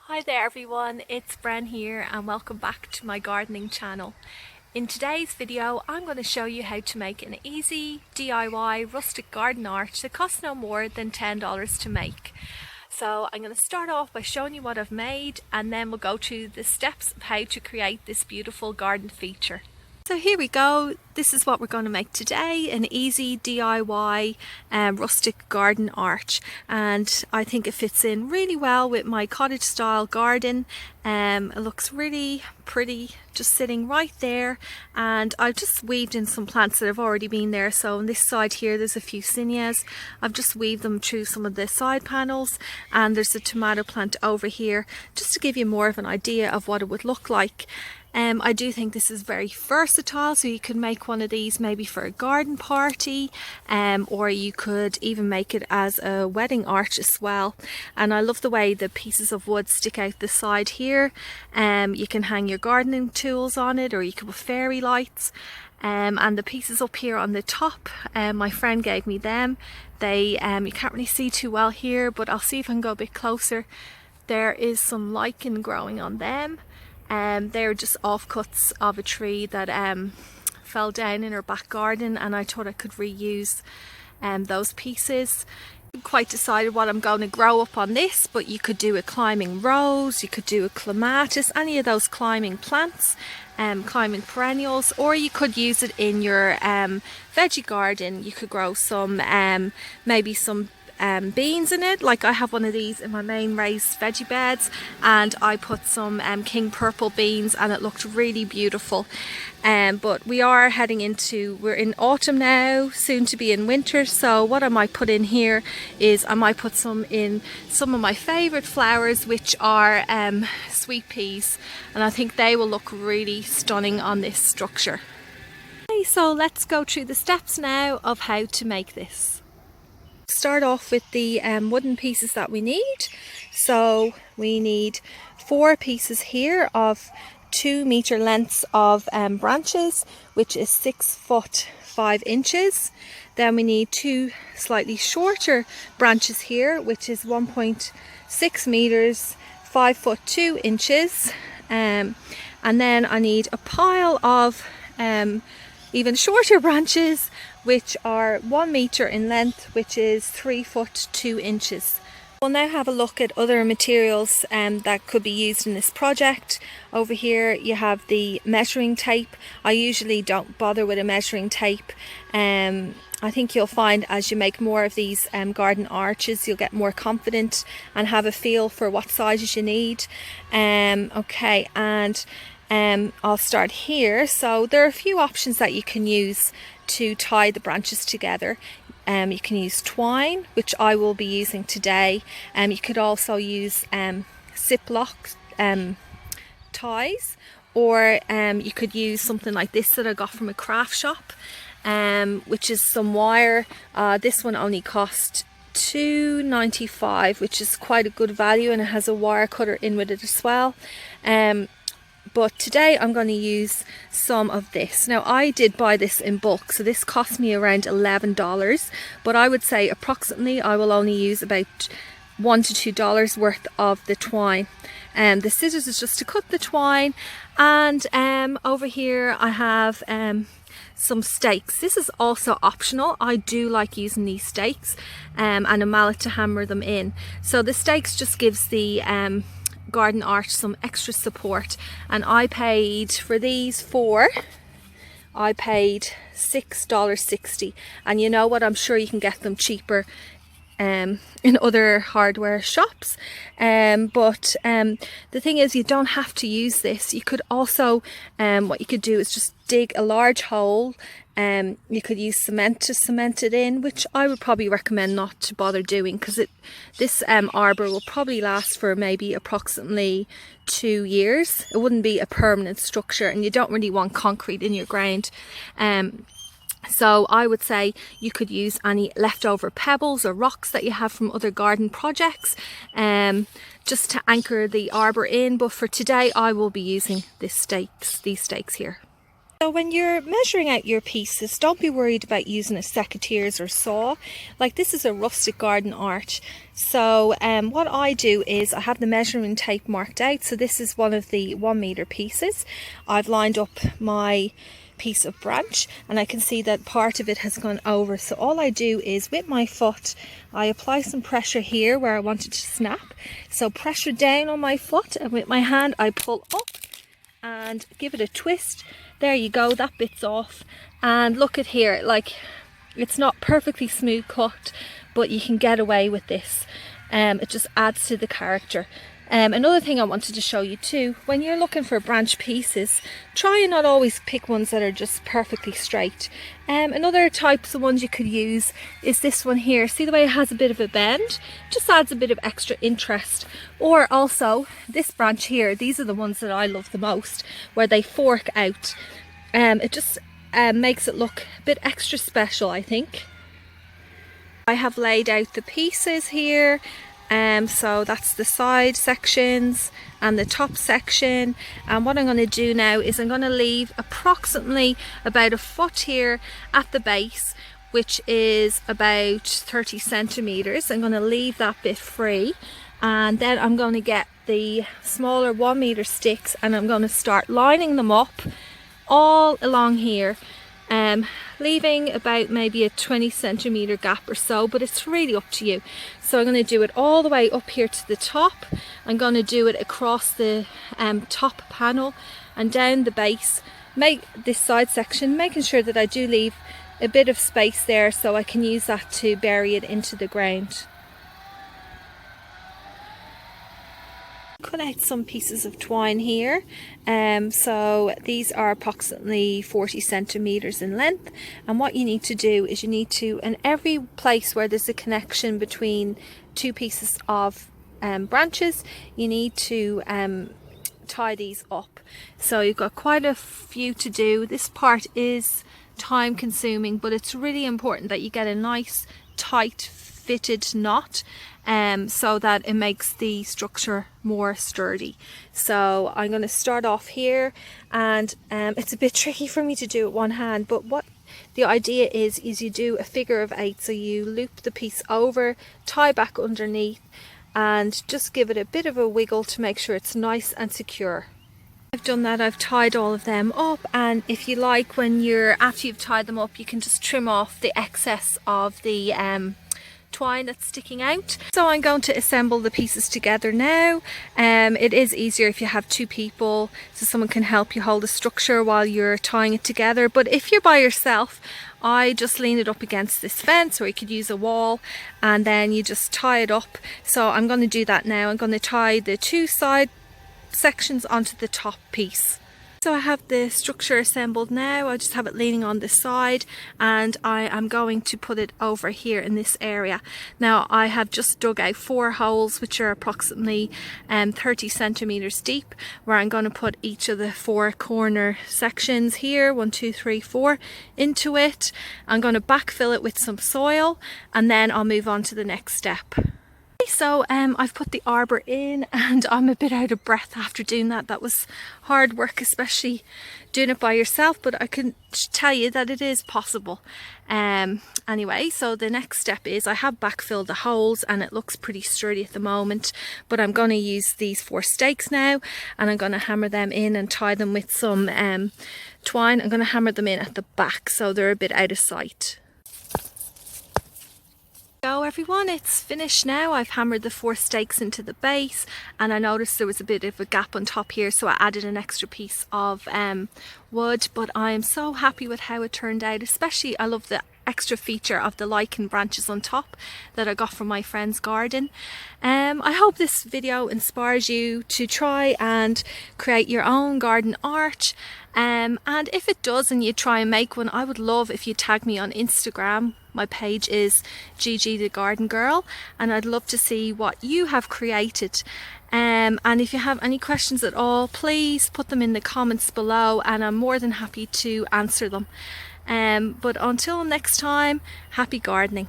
Hi there everyone, it's Bren here and welcome back to my gardening channel. In today's video I'm going to show you how to make an easy DIY rustic garden arch that costs no more than $10 to make. So I'm going to start off by showing you what I've made and then we'll go through the steps of how to create this beautiful garden feature. So here we go, this is what we're going to make today, an easy DIY rustic garden arch, and I think it fits in really well with my cottage style garden. It looks really pretty just sitting right there, and I've just weaved in some plants that have already been there. So on this side here there's a few zinnias, I've just weaved them through some of the side panels, and there's a tomato plant over here just to give you more of an idea of what it would look like. I do think this is very versatile, so you could make one of these maybe for a garden party, or you could even make it as a wedding arch as well. And I love the way the pieces of wood stick out the side here. You can hang your gardening tools on it, or you could put fairy lights. And the pieces up here on the top, my friend gave me them. You can't really see too well here, but I'll see if I can go a bit closer. There is some lichen growing on them. They're just offcuts of a tree that fell down in her back garden, and I thought I could reuse those pieces. I haven't quite decided what I'm going to grow up on this, but you could do a climbing rose, you could do a clematis, any of those climbing plants, climbing perennials, or you could use it in your veggie garden. You could grow some maybe some beans in it. Like I have one of these in my main raised veggie beds, and I put some king purple beans and it looked really beautiful. But we're in autumn now, soon to be in winter, so what I might put in here is I might put some of my favourite flowers, which are sweet peas, and I think they will look really stunning on this structure. Okay, so let's go through the steps now of how to make this. Start off with the wooden pieces that we need. So we need 4 pieces here of 2-meter lengths of branches, which is 6 foot 5 inches. Then we need 2 slightly shorter branches here, which is 1.6 meters, 5 foot 2 inches. And then I need a pile of even shorter branches, which are 1 meter in length, which is 3 foot 2 inches. We'll now have a look at other materials that could be used in this project. Over here you have the measuring tape. I usually don't bother with a measuring tape. I think you'll find as you make more of these garden arches, you'll get more confident and have a feel for what sizes you need. Okay, and I'll start here. So there are a few options that you can use to tie the branches together. You can use twine, which I will be using today. You could also use Ziploc ties, or you could use something like this that I got from a craft shop, which is some wire. This one only cost $2.95, which is quite a good value, and it has a wire cutter in with it as well. But today I'm going to use some of this. Now I did buy this in bulk, so this cost me around $11, but I would say approximately I will only use about $1 to $2 worth of the twine. The scissors is just to cut the twine, and over here I have some stakes. This is also optional. I do like using these stakes and a mallet to hammer them in. So the stakes just gives the garden arch some extra support, and I paid for these 4. I paid $6.60, and you know what, I'm sure you can get them cheaper in other hardware shops. But the thing is, you don't have to use this. You could also what you could do is just dig a large hole. You could use cement to cement it in, which I would probably recommend not to bother doing, because this arbor will probably last for maybe approximately 2 years. It wouldn't be a permanent structure, and you don't really want concrete in your ground. So I would say you could use any leftover pebbles or rocks that you have from other garden projects, just to anchor the arbor in. But for today I will be using these stakes here. So when you're measuring out your pieces, don't be worried about using a secateurs or saw. Like, this is a rustic garden arch. So what I do is I have the measuring tape marked out. So this is one of the 1 meter pieces. I've lined up my piece of branch and I can see that part of it has gone over. So all I do is with my foot, I apply some pressure here where I want it to snap. So pressure down on my foot, and with my hand I pull up and give it a twist. There you go, that bit's off. And look at here, like, it's not perfectly smooth cut, but you can get away with this. It just adds to the character. Another thing I wanted to show you too, when you're looking for branch pieces, try and not always pick ones that are just perfectly straight. Another types of ones you could use is this one here. See the way it has a bit of a bend? Just adds a bit of extra interest. Or also this branch here, these are the ones that I love the most, where they fork out. It just makes it look a bit extra special, I think. I have laid out the pieces here. So that's the side sections and the top section, and what I'm going to do now is I'm going to leave approximately about a foot here at the base, which is about 30 centimeters. I'm going to leave that bit free, and then I'm going to get the smaller 1 meter sticks and I'm going to start lining them up all along here, leaving about maybe a 20 centimeter gap or so, but it's really up to you. So I'm going to do it all the way up here to the top. I'm going to do it across the top panel and down the base, make this side section, making sure that I do leave a bit of space there so I can use that to bury it into the ground. Cut out some pieces of twine here, so these are approximately 40 centimeters in length, and what you need to do is you need to, in every place where there's a connection between two pieces of branches, you need to tie these up. So you've got quite a few to do. This part is time consuming, but it's really important that you get a nice tight fitted knot, so that it makes the structure more sturdy. So I'm going to start off here, and it's a bit tricky for me to do with one hand, but what the idea is you do a figure of 8. So you loop the piece over, tie back underneath, and just give it a bit of a wiggle to make sure it's nice and secure. I've done that, I've tied all of them up, and if you like, after you've tied them up, you can just trim off the excess of the twine that's sticking out. So I'm going to assemble the pieces together now. It is easier if you have two people, so someone can help you hold the structure while you're tying it together. But if you're by yourself, I just lean it up against this fence, or you could use a wall, and then you just tie it up. So I'm going to do that now. I'm going to tie the two side sections onto the top piece. So I have the structure assembled now. I just have it leaning on the side, and I am going to put it over here in this area. Now I have just dug out 4 holes, which are approximately 30 centimeters deep, where I'm going to put each of the 4 corner sections here, 1, 2, 3, 4, into it. I'm going to backfill it with some soil, and then I'll move on to the next step. So I've put the arbor in, and I'm a bit out of breath after doing that. That was hard work, especially doing it by yourself, but I can tell you that it is possible. Anyway, so the next step is I have backfilled the holes, and it looks pretty sturdy at the moment, but I'm going to use these 4 stakes now, and I'm going to hammer them in and tie them with some twine. I'm going to hammer them in at the back so they're a bit out of sight. So everyone, it's finished now. I've hammered the 4 stakes into the base, and I noticed there was a bit of a gap on top here, so I added an extra piece of wood. But I am so happy with how it turned out. Especially I love the extra feature of the lichen branches on top that I got from my friend's garden. I hope this video inspires you to try and create your own garden arch, and if it does and you try and make one, I would love if you tag me on Instagram. My page is ggthegardengirl, and I'd love to see what you have created. And if you have any questions at all, please put them in the comments below, and I'm more than happy to answer them. But until next time, happy gardening.